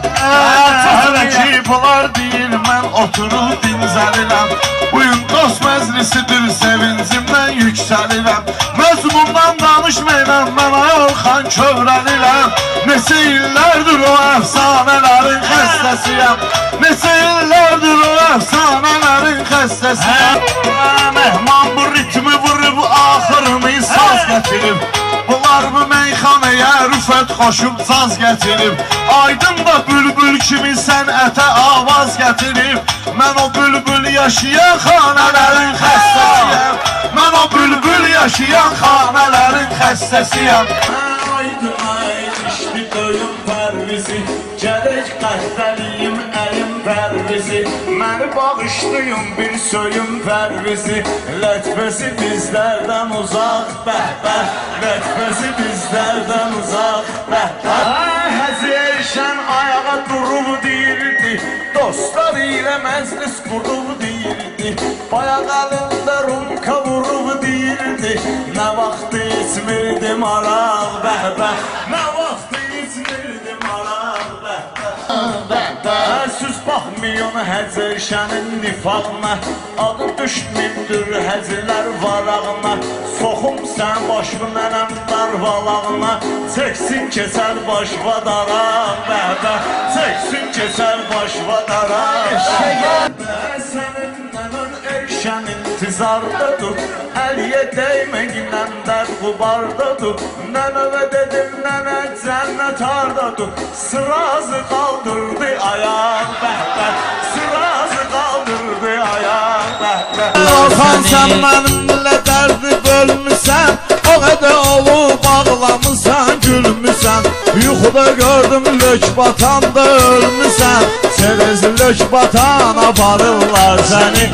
Hələ ki bunlar deyir, mən oturub dinzəlirəm. Bugün dost məclisidir, sevincimdən yüksəlirəm. Məzmundan danışmayıram, mən ayolxan kövrəlirəm. Neçə illərdir o əfsanələrin xəstəsiyəm. Neçə illərdir o əfsanələrin xəstəsiyəm. Mehman bu ritmi vurub, axırını saz gətirib. Bunlar bu meyxanəyə rüfət xoşub caz gətirib. Aydın da bülbül kimi sənətə avaz gətirib. Mən o bülbül yaşayan xanələrin xəstəsiyəm. Mən o bülbül yaşayan xanələrin xəstəsiyəm. Aydın ay işdi döyüm pərvizi, gərək qəhtəliyim əlim pərvizi. Məni bağışlayın bir söyüm pərvizi, lətfəsi bizlərdən uzaq bəhbəh, lətfəsi bizlərdən uzaq bəhbəh. Həzi erşən ayağa durub deyirdi, dostlar ilə məclis qurub deyirdi. Bayaq əlində rumka vurub deyirdi, nə vaxt içmirdim araq bəhbəh, nə vaxt içmirdim araq bəhbəh. Süz baxmıyın həzərşənin nifaqına, adı düşmündür həzirlər varağına. Soxum sən başlı nənəm darvalağına, çəksin kesər başva daraq bəhbəh, çəksin kesər başva daraq bəhbəh. Sənin nənən erşən intizardadır, əliyə dəyməklə dərd qubardadır. Nənəvə dedim, nənə cənnət hardadır, sırazı qaldırdı ayaq bəhbəh, sırazı qaldırdı ayaq bəhbəh. Orxan sən mənimlə dərdi bölmüsən, o qədər olub ağlamısan, gülmüsən. Yuxuda gördüm lök batanda ölmüsən, çerez lök batan aparırlar səni.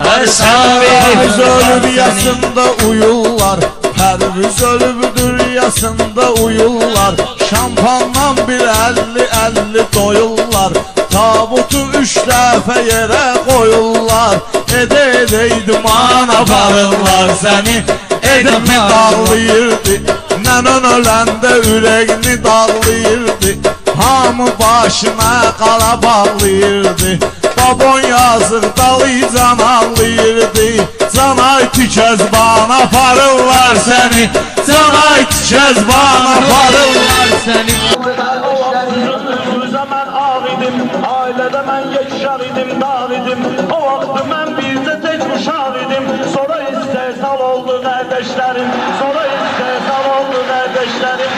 Pərviz ölüb yasında uyurlar, pərviz ölübdür yasında uyurlar. Şampandan bir 50-50 doyurlar, tabutu 3 dəfə yerə qoyurlar. Edə idman aparırlar səni, edəmi dağlayırdı, nənən öləndə ürəyini dağlayırdı. Hamı başına qara bağlayırdı, babon yazıq dalıcan ağlayırdı. Canay tükəzban aparırlar səni, canay tükəzban aparırlar səni. Mən ağ idim, ailədə mən yekşar idim, dağ idim. O vaxtı mən bircə tək uşaq idim. Sonra istehsal oldu qardeşlərim, sonra istehsal oldu qardeşlərim.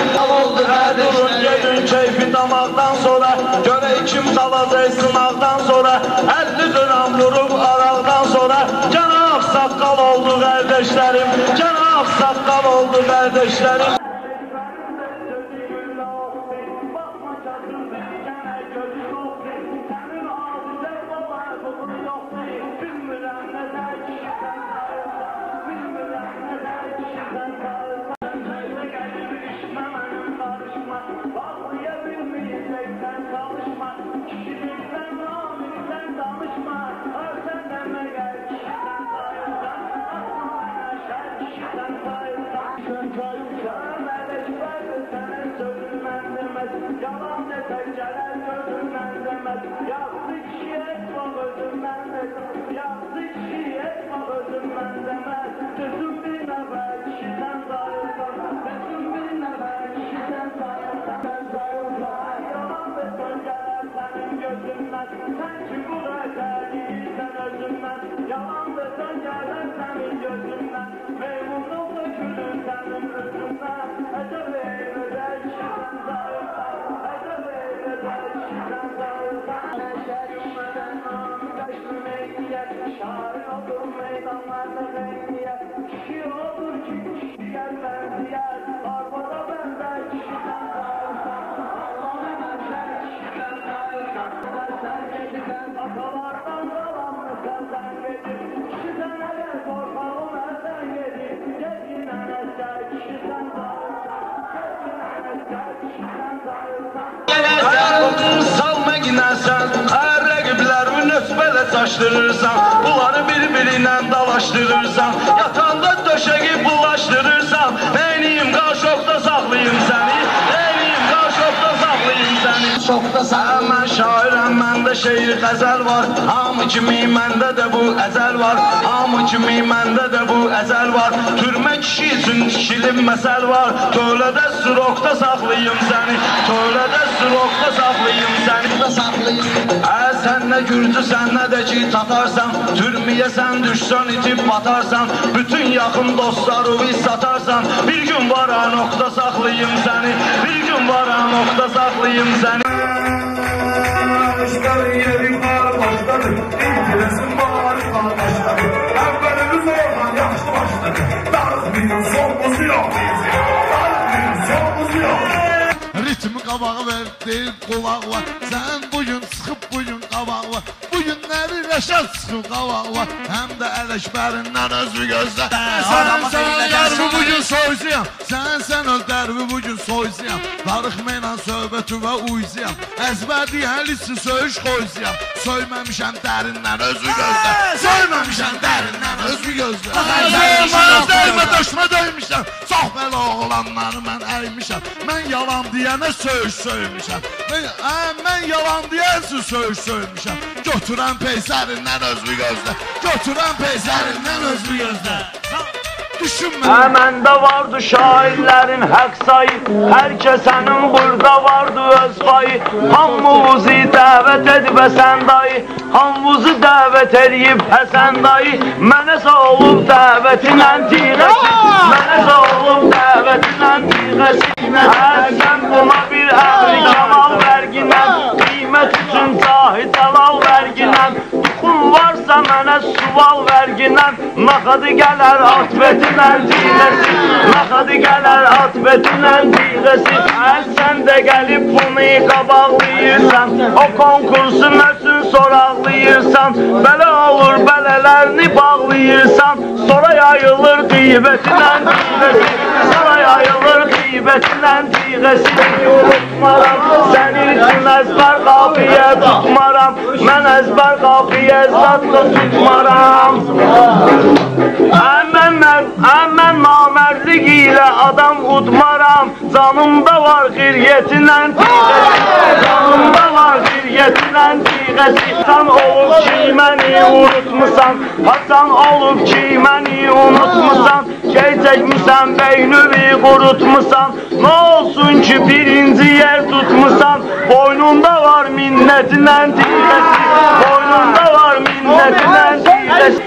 Durun gedin keyfi damaqdan sonra, görək kim qalacaq sınaqdan sonra. 50 dönəm vurub araqdan sonra, gənə ağsaqqal oldu qardeşlərim, gənə ağsaqqal oldu qardeşlərim. Yalan desek gələr gözümdən deməz, yazdı kişi etmə özümdən deməz, yazdı kişi etmə özümdən deməz. Düzüm bir nəfər kişidən sayılsan, düzüm bir nəfər kişidən sayılsan, sən sayılsan. Yalan desek gələr sənin gözündən, sən ki bu qədər deyirsən özündən. Yalan desek gələr sənin gözündən, meymunluq dökülür sənin özündən. Əcəb eylədə kişidən sayılsan, şair olur meydanlarda beyniyet, kişi olur ki kişiyer benziyet, arvada benzer kişiden sayılsan, Allah'ın benzer kişiden sayılsan, sen geciden atalardan kalan mı senden gelir, kişiden eğer korkağım elden gelir, gezginen eser kişiden sayılsan, gezginen eser kişiden sayılsan. Salma ginersen, her rəqiblərimi nösbələ çaşdırırsan, bunları bir-birindən dalaşdırırsan, yatanda döşəqi bulaşdırırsan, neyniyim qarşıqda saxlayım səni, neyniyim qarşıqda saxlayım səni. şokdasan. Mən şairəm, məndə şeir qəzəl var. Hamı kimi məndə də bu əzəl var. Hamı kimi məndə də bu əzəl var. Türmə kişi üçün tikilib məsəl var. Tövlədə sürokda saxlayım səni. Tövlədə sürokda saxlayım səni. Sən nə gürcü, sən nə də ki tatarsan. Türməyə sən düşsən, itib batarsan. Bütün yaxın dostları satarsan. Bir gün var nokta saxlayım səni. Bir gün var nokta saxlayım səni. İşlər yerim var başladı. İngiləsin var başladı. Əvvəlimiz oradan yaxşı başladı. Darıqmayın, sonumuzu yox. Darıqmayın, sonumuzu yox. Ritmi qabağa verdi qulaqla. Sən bugün çıxıb bugün qabaqla. Bugünləri rəşad çıxıb qabaqla. Həm də Ələkbərindən özü gözlə. Sən dərbi bugün soysuyam. Sən öz dərbi bugün soysuyam. Darıqmayla söhbəti və uysuyam. Əzbər deyəlisin söyüş qoysuyam. Söyməmişəm dərindən özü gözlə. Söyməmişəm dərindən özü gözlə. Mənə dəymə döşmə döymüşəm. Çox belə oğlanları mən əymişəm. Mən yalan deyənə söyüş söymüşəm. Mən yalan deyənsin söyüş söymüşəm. Götürən peysərindən özü gözlə. Götürən peysərindən özü gözlə. Məndə vardı şairlərin həq sayı. Hər kəsənin burada vardı öz payı. Hamımızı dəvət edib Həsən dayı. Hamımızı dəvət edib Həsən dayı. Mənə sağ olub dəvətinlə tiğəsi. Mənə sağ olub dəvətinlə tiğəsi. Sən buna bir əmri kəmal verginlə. Qiymət üçün cahid əlal verginlə. Tuxum varsa mənə sual verginlə. Naxadı gələr atbətinlə tiğəsi. Naxadı gələr atbətinlə tiğəsi. Sən də gəlib bunu qabaqlayırsan. O konkursu nəsin soraqlayırsan. Belə olur belələrini bağlayırsan. Sonra yayılır qiybətinlə tiğəsi. Sonra yayılır qiybətinlə tiğəsi. Unutmaram səni üçün əzbər qafiyə tutmaram. Mən əzbər qafiyə zadla tutmaram. Mən namərdlik ilə adam udmaram. Canımda var xiryətinlə tiğəsi. Canımda var xiryətinlə tiğəsi. Hasan olub ki məni unutmusan. Hasan olub ki məni unutmusan. Gey çəkmişsən beynüvi qurutmusan. Nə olsun ki birinci yer tutmusan. Boynunda var minnətinlə tiğəsi. Boynunda var minnətinlə tiğəsi.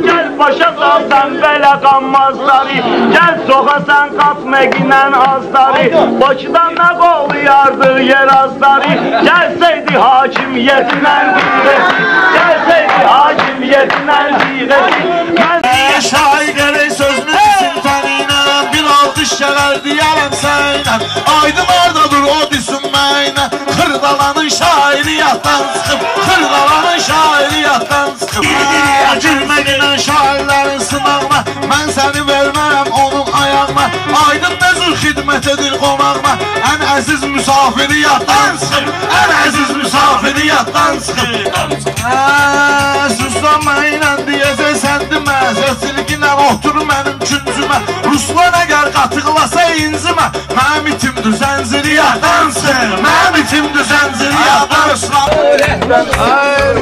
Gəl başa salsan belə qanmazları. Gəl soxasan qatməqinlə azları. Bakıdan nə qoluyardı yer azları. Gəlsəydi hakimiyyətinlə tiğəsi. Gəlsəydi hakimiyyətinlə tiğəsi. Şair gərək sözünü disin təniylə. Bir alqış gələr deyərəm səynə. Aydın oradadır o düşünməyinə. Xırdalanın şairi yaddan çıxıb. Xırdalanın şairi yaddan çıxıb. Gülməklə şairlərin sınağına. Mən səni vermərəm onun ayağına. Aydın nəzir xidmət edir qonağına. Ən əziz müsafiri yaddan çıxıb. Ən əziz müsafiri yaddan çıxıb. Suslanmayla deyəcək sən demə. Səsilginə otur mənim küncümə. Ruslan əgər qatıqlasa incimə. Mənim itimdir zənciri yaddan çıxıb. Mənim itimdir zənciri yaddan çıxıb.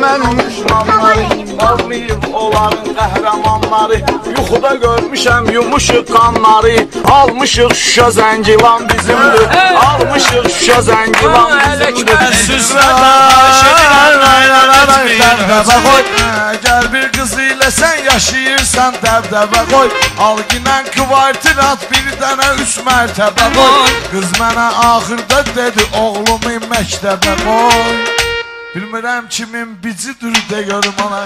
Mənim düşmanları qalmayıb onların qəhrəmanları. Yuxuda görmüşəm yumuşuq qanları. Almışıq Şuşa Zəngilan bizimdir. Almışıq Şuşa Zəngilan bizimdir. Əgər bir qız ilə sən yaşayırsan dəbdəbə qoy. Alginən kvartirat bir dənə 3 mərtəbə qoy. Qız mənə axırda dedi oğlumu məktəbə qoy. Bilmirəm kimin bicidir de görüm ona.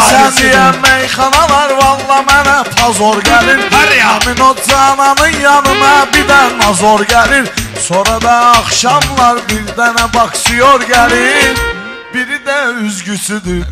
Sən deyən meyxanalar valla mənə pazor gəlir. Həmin o cananın yanıma bir də nazor gəlir. Sonra da axşamlar bir dənə baksiyor gəlir. Biri də üzgüsüdür.